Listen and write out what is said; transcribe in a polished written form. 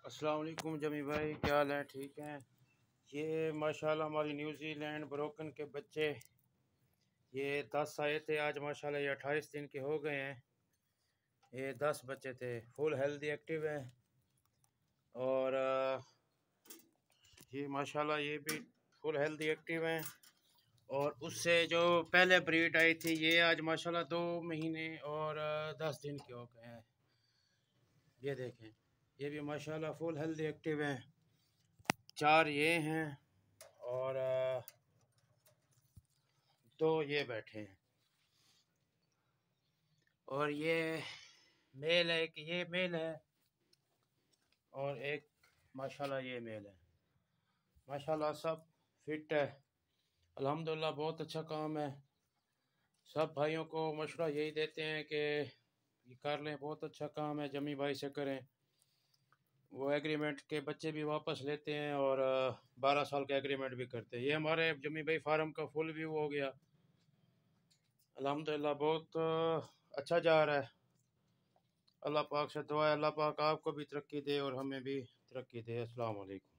السلام علیکم جمی بھائی، کیا حال ہے؟ ٹھیک ہیں؟ یہ ماشاءاللہ ہماری نیوزی لینڈ بروکن کے بچے، یہ 10 آئے تھے آج، ماشاءاللہ یہ 28 دن کے ہو گئے ہیں۔ یہ 10 بچے تھے، فل ہیلدی ایکٹیو ہیں، اور یہ ماشاءاللہ یہ بھی فل ہیلدی ایکٹیو ہیں۔ اور اس سے جو پہلے بریڈ آئی تھی، یہ آج ماشاءاللہ 2 مہینے اور 10 دن کے ہو گئے ہیں۔ یہ دیکھیں، یہ بھی ماشاءاللہ فل ہیلدی ایکٹیو ہیں۔ 4 یہ ہیں اور 2 یہ بیٹھے ہیں، اور یہ میل ہے، کہ یہ میل ہے، اور ایک ماشاءاللہ یہ میل ہے۔ ماشاءاللہ سب فٹ ہے، الحمدللہ بہت اچھا کام ہے۔ سب بھائیوں کو مشورہ یہی دیتے ہیں کہ یہ کر لیں، بہت اچھا کام ہے، جمی بھائی سے کریں۔ وہ ایگریمنٹ کے بچے بھی واپس لیتے ہیں اور 12 سال کا ایگریمنٹ بھی کرتے ہیں۔ یہ ہمارے جمی بھائی فارم کا فل ویو ہو گیا، الحمدللہ بہت اچھا جا رہا ہے۔ اللہ پاک سے دعا ہے، اللہ پاک آپ کو بھی ترقی دے اور ہمیں بھی ترقی دے۔ السلام علیکم۔